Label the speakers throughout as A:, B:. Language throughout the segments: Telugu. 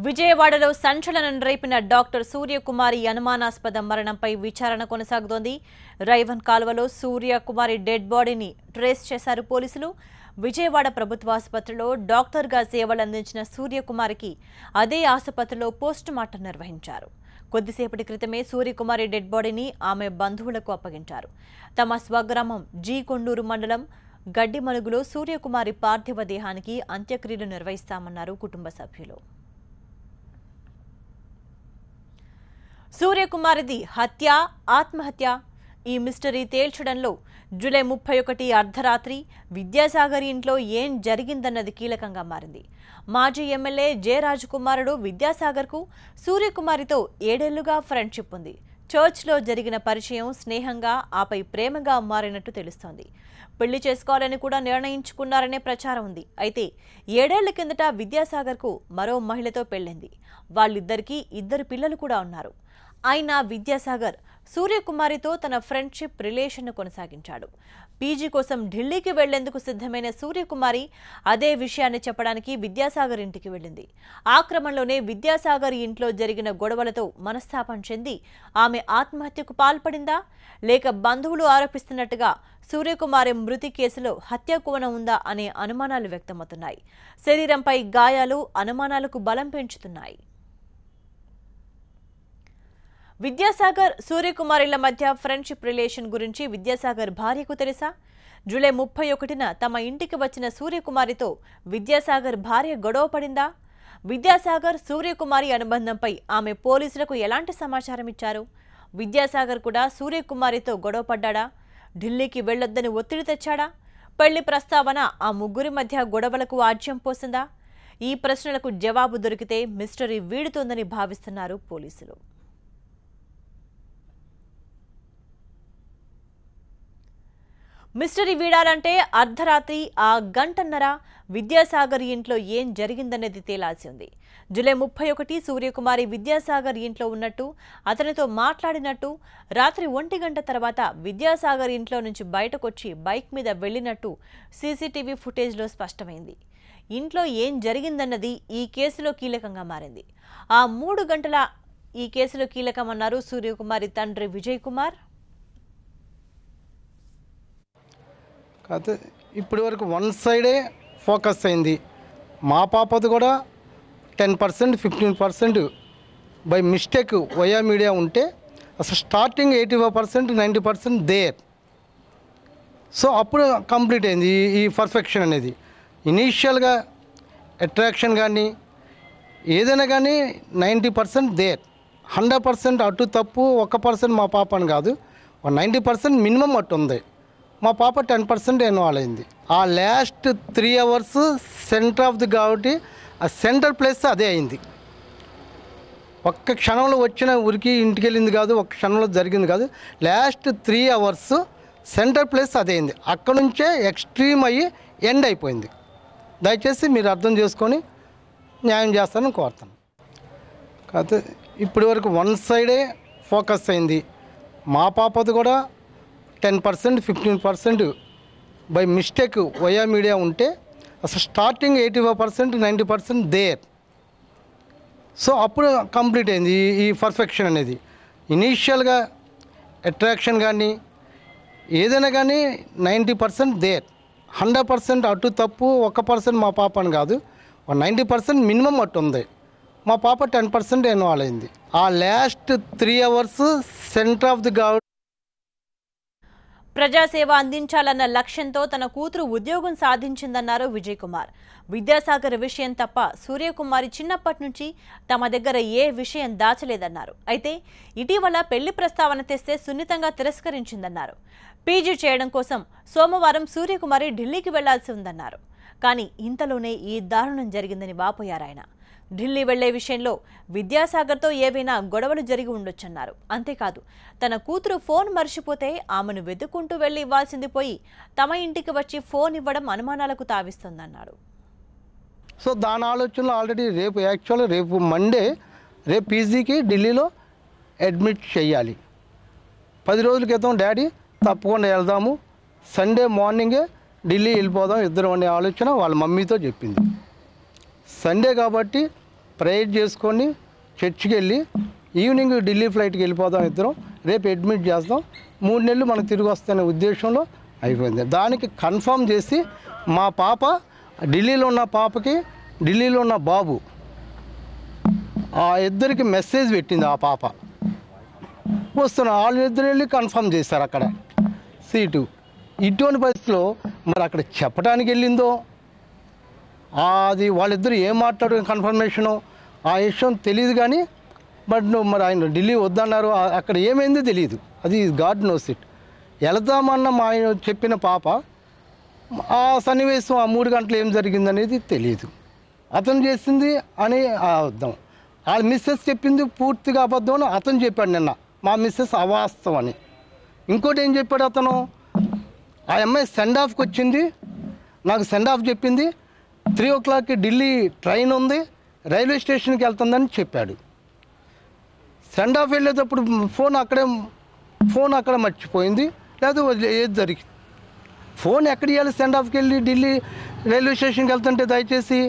A: విజయవాడలో సంచలనం రేపిన డాక్టర్ సూర్యకుమారి అనుమానాస్పద మరణంపై విచారణ కొనసాగుతోంది. రైవన్ కాలువలో సూర్యకుమారి డెడ్ బాడీని ట్రేస్ చేశారు పోలీసులు. విజయవాడ ప్రభుత్వ ఆసుపత్రిలో డాక్టర్గా సేవలందించిన సూర్యకుమారికి అదే ఆసుపత్రిలో పోస్టుమార్టం నిర్వహించారు. కొద్దిసేపటి క్రితమే సూర్యకుమారి డెడ్ బాడీని ఆమె బంధువులకు అప్పగించారు. తమ స్వగ్రామం జీ కొండూరు మండలం గడ్డిమలుగులో సూర్యకుమారి పార్థివ దేహానికి అంత్యక్రియలు నిర్వహిస్తామన్నారు కుటుంబ సభ్యులు. సూర్యకుమారిది హత్య ఆత్మహత్య ఈ మిస్టరీ తేల్చడంలో జూలై 31 అర్ధరాత్రి విద్యాసాగర్ ఇంట్లో ఏం జరిగిందన్నది కీలకంగా మారింది. మాజీ ఎమ్మెల్యే జె రాజకుమారుడు విద్యాసాగర్కు సూర్యకుమారితో 7 ఏళ్లుగా ఫ్రెండ్షిప్ ఉంది. చర్చ్లో జరిగిన పరిచయం స్నేహంగా ఆపై ప్రేమగా మారినట్టు తెలుస్తోంది. పెళ్లి చేసుకోవాలని కూడా నిర్ణయించుకున్నారనే ప్రచారం ఉంది. అయితే 7 ఏళ్ల కిందట విద్యాసాగర్కు మరో మహిళతో పెళ్లింది. వాళ్ళిద్దరికీ 2 పిల్లలు కూడా ఉన్నారు. అయినా విద్యాసాగర్ సూర్యకుమారితో తన ఫ్రెండ్షిప్ రిలేషన్ను కొనసాగించాడు. పీజీ కోసం ఢిల్లీకి వెళ్లేందుకు సిద్ధమైన సూర్యకుమారి అదే విషయాన్ని చెప్పడానికి విద్యాసాగర్ ఇంటికి వెళ్ళింది. ఆ క్రమంలోనే విద్యాసాగర్ ఇంట్లో జరిగిన గొడవలతో మనస్తాపం చెంది ఆమె ఆత్మహత్యకు పాల్పడిందా, లేక బంధువులు ఆరోపిస్తున్నట్టుగా సూర్యకుమారి మృతి కేసులో హత్య కోణం ఉందా అనే అనుమానాలు వ్యక్తమవుతున్నాయి. శరీరంపై గాయాలు అనుమానాలకు బలం పెంచుతున్నాయి. విద్యాసాగర్ సూర్యకుమారిల మధ్య ఫ్రెండ్షిప్ రిలేషన్ గురించి విద్యాసాగర్ భార్యకు తెలుసా? జూలై 31న తమ ఇంటికి వచ్చిన సూర్యకుమారితో విద్యాసాగర్ భార్య గొడవ పడిందా? విద్యాసాగర్ సూర్యకుమారి అనుబంధంపై ఆమె పోలీసులకు ఎలాంటి సమాచారం ఇచ్చారు? విద్యాసాగర్ కూడా సూర్యకుమారితో గొడవ పడ్డాడా? ఢిల్లీకి వెళ్లొద్దని ఒత్తిడి తెచ్చాడా? పెళ్లి ప్రస్తావన ఆ ముగ్గురి మధ్య గొడవలకు ఆజ్యం పోసిందా? ఈ ప్రశ్నలకు జవాబు దొరికితే మిస్టరీ వీడుతోందని భావిస్తున్నారు పోలీసులు. మిస్టరీ వీడాలంటే అర్ధరాత్రి ఆ గంటన్నర విద్యాసాగర్ ఇంట్లో ఏం జరిగిందనేది తేలాల్సి ఉంది. జూలై 31 సూర్యకుమారి విద్యాసాగర్ ఇంట్లో ఉన్నట్టు, అతనితో మాట్లాడినట్టు, రాత్రి 1 గంట తర్వాత విద్యాసాగర్ ఇంట్లో నుంచి బయటకొచ్చి బైక్ మీద వెళ్లినట్టు సీసీటీవీ ఫుటేజ్లో స్పష్టమైంది. ఇంట్లో ఏం జరిగిందన్నది ఈ కేసులో కీలకంగా మారింది. ఆ 3 గంటల ఈ కేసులో కీలకమన్నారు సూర్యకుమారి తండ్రి విజయ్ కుమార్.
B: కాకపోతే ఇప్పటి వరకు వన్ సైడే ఫోకస్ అయింది. మా పాపది కూడా 10% 15% బై మిస్టేక్ వయా మీడియా ఉంటే అసలు స్టార్టింగ్ 85% 90% దేర్. సో అప్పుడు కంప్లీట్ అయింది ఈ పర్ఫెక్షన్ అనేది. ఇనీషియల్గా అట్రాక్షన్ కానీ ఏదైనా కానీ 90% దేర్. 100% అటు తప్పు 1% మా పాప అని కాదు, 90% మినిమం అటు ఉంది. మా పాప 10% ఇన్వాల్వ్ అయింది. ఆ last 3 hours centre of the కాబట్టి ఆ సెంటర్ ప్లేస్ అదే అయింది. ఒక్క క్షణంలో వచ్చిన ఊరికి ఇంటికి వెళ్ళింది కాదు, ఒక్క క్షణంలో జరిగింది కాదు. లాస్ట్ 3 అవర్స్ సెంటర్ ప్లేస్ అదే అయింది. అక్కడ నుంచే ఎక్స్ట్రీమ్ అయ్యి ఎండ్ అయిపోయింది. దయచేసి మీరు అర్థం చేసుకొని న్యాయం చేస్తారని కోరుతాను. కాకపోతే ఇప్పటి వరకు వన్ సైడే ఫోకస్ అయింది. మా పాపది కూడా 10% 15% బై మిస్టేక్ వయా మీడియా ఉంటే అసలు స్టార్టింగ్ 85% 90% దేర్. సో అప్పుడు కంప్లీట్ అయింది ఈ పర్ఫెక్షన్ అనేది. ఇనీషియల్గా అట్రాక్షన్ కానీ ఏదైనా కానీ 90% దేర్. 100% అటు తప్పు 1% మా పాప అని కాదు, 90% మినిమం అటు ఉంది. మా పాప 10% ఇన్వాల్వ్ అయింది. ఆ last 3 hours centre of the government
A: ప్రజాసేవ అందించాలన్న లక్ష్యంతో తన కూతురు ఉద్యోగం సాధించిందన్నారు విజయ్ కుమార్. విద్యాసాగర్ విషయం తప్ప సూర్యకుమారి చిన్నప్పటి నుంచి తమ దగ్గర ఏ విషయం దాచలేదన్నారు. అయితే ఇటీవల పెళ్లి ప్రస్తావన తెస్తే సున్నితంగా తిరస్కరించిందన్నారు. పీజీ చేయడం కోసం సోమవారం సూర్యకుమారి ఢిల్లీకి వెళ్లాల్సి ఉందన్నారు. కానీ ఇంతలోనే ఈ దారుణం జరిగిందని వాపోయారాయన. ఢిల్లీ వెళ్లే విషయంలో విద్యాసాగర్తో ఏవైనా గొడవలు జరిగి ఉండొచ్చన్నారు. అంతేకాదు తన కూతురు ఫోన్ మర్చిపోతే ఆమెను వెతుక్కుంటూ వెళ్లి ఇవ్వాల్సింది పోయి తమ ఇంటికి వచ్చి ఫోన్ ఇవ్వడం అనుమానాలకు తావిస్తుందన్నాడు.
B: సో దాని ఆలోచనలో ఆల్రెడీ రేపు మండే రేపు పీజీకి ఢిల్లీలో అడ్మిట్ చేయాలి. 10 రోజుల క్రితం డాడీ తప్పకుండా వెళ్దాము, సండే మార్నింగే ఢిల్లీ వెళ్ళిపోదాం ఇద్దరం అనే ఆలోచన వాళ్ళ మమ్మీతో చెప్పింది. సండే కాబట్టి ప్రేయర్ చేసుకొని చర్చికి వెళ్ళి ఈవినింగ్ ఢిల్లీ ఫ్లైట్కి వెళ్ళిపోదాం ఇద్దరం, రేపు అడ్మిట్ చేస్తాం, 3 నెలలు మనకు తిరిగి వస్తాయనే ఉద్దేశంలో అయిపోయింది. దానికి కన్ఫర్మ్ చేసి మా పాప ఢిల్లీలో ఉన్న పాపకి ఢిల్లీలో ఉన్న బాబు ఆ ఇద్దరికి మెసేజ్ పెట్టింది. ఆ పాప వస్తున్నా వాళ్ళిద్దరు వెళ్ళి కన్ఫర్మ్ చేశారు అక్కడ సీటు. ఇటువంటి పరిస్థితిలో మరి అక్కడ చెప్పడానికి వెళ్ళిందో అది వాళ్ళిద్దరు ఏం మాట్లాడు కన్ఫర్మేషను ఆ విషయం తెలియదు. కానీ బట్ మరి ఆయన ఢిల్లీ వద్దన్నారు, అక్కడ ఏమైందో తెలియదు, అది గాడ్ నోస్ ఇట్. వెళదామన్న మా ఆయన చెప్పిన పాప ఆ సన్నివేశం ఆ 3 గంటలు ఏం జరిగిందనేది తెలియదు. అతను చేసింది అని అబద్ధం, వాళ్ళ మిస్సెస్ చెప్పింది పూర్తిగా అబద్ధం అని అతను చెప్పాడు నిన్న, మా మిస్సెస్ అవాస్తవం అని. ఇంకోటి ఏం చెప్పాడు అతను, ఆ అమ్మాయి సెండ్ ఆఫ్కి వచ్చింది, నాకు సెండ్ ఆఫ్ చెప్పింది, 3 o'clockకి ఢిల్లీ ట్రైన్ ఉంది, రైల్వే స్టేషన్కి వెళ్తుందని చెప్పాడు. సెండ్ ఆఫ్ వెళ్ళేటప్పుడు ఫోన్ అక్కడ మర్చిపోయింది, లేదా ఏది జరిగింది. ఫోన్ ఎక్కడ ఇవ్వాలి? సెండ్ ఆఫ్కి వెళ్ళి ఢిల్లీ రైల్వే స్టేషన్కి వెళ్తుంటే దయచేసి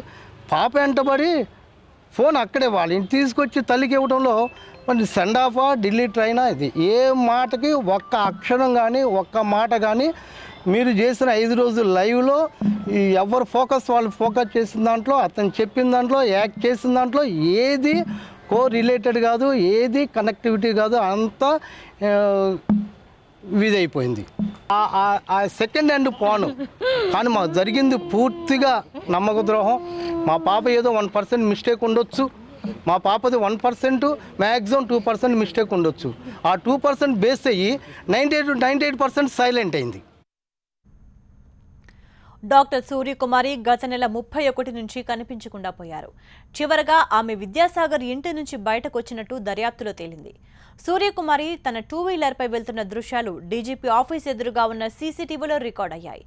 B: పాప వెంటబడి ఫోన్ అక్కడే వాళ్ళ ఇంటి తీసుకొచ్చి తల్లికి ఇవ్వడంలో మరి సెండ్ ఆఫా ఢిల్లీ ట్రైనా? ఇది ఏ మాటకి ఒక్క అక్షరం కానీ ఒక్క మాట కానీ మీరు చేసిన 5 రోజులు లైవ్లో ఎవరు వాళ్ళు ఫోకస్ చేసిన దాంట్లో, అతను చెప్పిన దాంట్లో, యాక్ట్ చేసిన దాంట్లో ఏది రిలేటెడ్ కాదు, ఏది కనెక్టివిటీ కాదు, అంతా ఇదైపోయింది. ఆ సెకండ్ హ్యాండ్ పోను. కానీ మాకు జరిగింది పూర్తిగా నమ్మక ద్రోహం. మా పాప ఏదో 1% మిస్టేక్ ఉండొచ్చు, మా పాపది 1%, మ్యాక్సిమం 2% మిస్టేక్ ఉండొచ్చు. ఆ 2% బేస్ అయ్యి 98% సైలెంట్ అయింది.
A: డాక్టర్ సూర్యకుమారి గత నెల 31 నుంచి కనిపించకుండా పోయారు. చివరగా ఆమె విద్యాసాగర్ ఇంటి నుంచి బయటకు వచ్చినట్టు దర్యాప్తులో తేలింది. సూర్యకుమారి తన 2-వీలర్పై వెళ్తున్న దృశ్యాలు డీజీపీ ఆఫీస్ ఎదురుగా ఉన్న సీసీటీవీలో రికార్డ్ అయ్యాయి.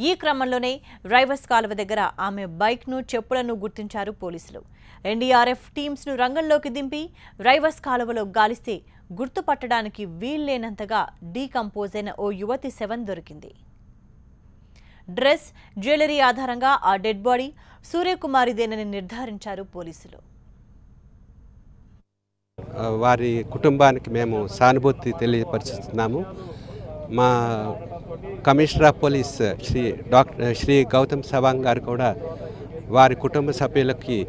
A: ఈ క్రమంలోనే రైవర్స్ కాలువ దగ్గర ఆమె బైక్ను, చెప్పులను గుర్తించారు పోలీసులు. ఎన్డీఆర్ఎఫ్ టీమ్స్ను రంగంలోకి దింపి రైవర్స్ కాలువలో గాలిస్తే గుర్తుపట్టడానికి వీల్లేనంతగా డీకంపోజ్ అయిన ఓ యువతి శవం దొరికింది. డ్రెస్, జ్యువెలరీ ఆధారంగా ఆ డెడ్ బాడీ సూర్యకుమారిదేనని నిర్ధారించారు పోలీసులు.
C: వారి కుటుంబానికి మేము సానుభూతి తెలియపరుస్తున్నాము. మా commissioner of police Shri Gautam Sawang గారు కూడా వారి కుటుంబ సభ్యులకి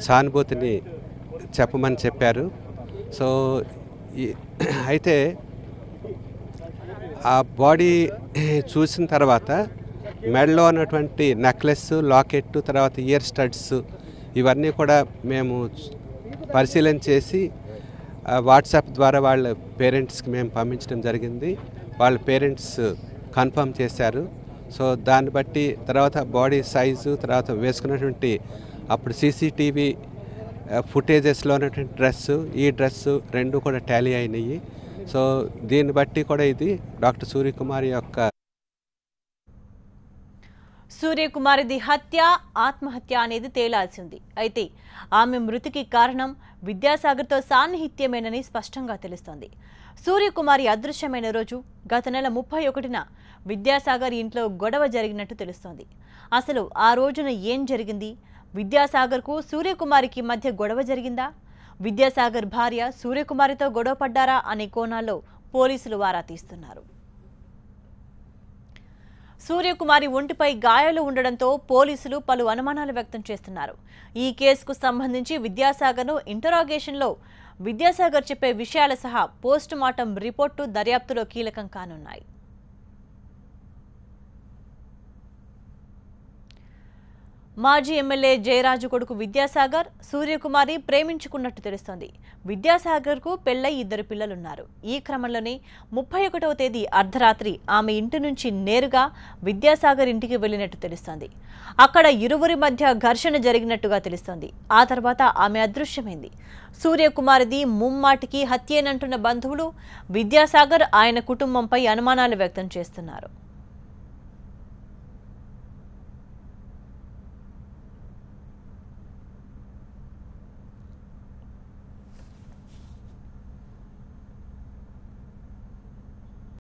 C: సానుభూతిని చెప్పమని చెప్పారు. సో అయితే ఆ బాడీ చూసిన తర్వాత మెడలో ఉన్నటువంటి నెక్లెస్, లాకెట్, తర్వాత ఇయర్ స్టడ్స్ ఇవన్నీ కూడా మేము పరిశీలన చేసి వాట్సాప్ ద్వారా వాళ్ళ పేరెంట్స్కి మేము పంపించడం జరిగింది. వాళ్ళ పేరెంట్స్ కన్ఫర్మ్ చేశారు. సో దాన్ని బట్టి తర్వాత బాడీ సైజు, తర్వాత వేసుకున్నటువంటి అప్పుడు సీసీటీవీ ఫుటేజెస్లో ఉన్నటువంటి డ్రెస్సు, ఈ డ్రెస్సు 2 కూడా టాలీ అయినాయి. సో దీన్ని బట్టి కూడా ఇది డాక్టర్ సూర్యకుమారి యొక్క
A: సూర్యకుమారిది హత్య, ఆత్మహత్య అనేది తేలాల్సింది. అయితే ఆమె మృతికి కారణం విద్యాసాగర్తో సాన్నిహిత్యమేనని స్పష్టంగా తెలుస్తోంది. సూర్యకుమారి అదృశ్యమైన రోజు గత నెల 31న విద్యాసాగర్ ఇంట్లో గొడవ జరిగినట్టు తెలుస్తోంది. అసలు ఆ రోజున ఏం జరిగింది? విద్యాసాగర్కు సూర్యకుమారికి మధ్య గొడవ జరిగిందా? విద్యాసాగర్ భార్య సూర్యకుమారితో గొడవ పడ్డారా అనే కోణాల్లో పోలీసులు ఆరా తీస్తున్నారు. సూర్యకుమారి ఒంటిపై గాయాలు ఉండడంతో పోలీసులు పలు అనుమానాలు వ్యక్తం చేస్తున్నారు. ఈ కేసుకు సంబంధించి విద్యాసాగర్ను ఇంటరాగేషన్లో విద్యాసాగర్ చెప్పే విషయాల సహా పోస్ట్ మార్టం రిపోర్టు దర్యాప్తులో కీలకం కానున్నాయి. మాజీ ఎమ్మెల్యే జయరాజు కొడుకు విద్యాసాగర్, సూర్యకుమారి ప్రేమించుకున్నట్టు తెలుస్తోంది. విద్యాసాగర్కు పెళ్లై 2 పిల్లలున్నారు. ఈ క్రమంలోనే 31వ తేదీ అర్ధరాత్రి ఆమె ఇంటి నుంచి నేరుగా విద్యాసాగర్ ఇంటికి వెళ్లినట్టు తెలుస్తోంది. అక్కడ ఇరువురి మధ్య ఘర్షణ జరిగినట్టుగా తెలుస్తోంది. ఆ తర్వాత ఆమె అదృశ్యమైంది. సూర్యకుమారిది ముమ్మాటికి హత్యేనంటున్న బంధువులు విద్యాసాగర్, ఆయన కుటుంబంపై అనుమానాలు వ్యక్తం చేస్తున్నారు.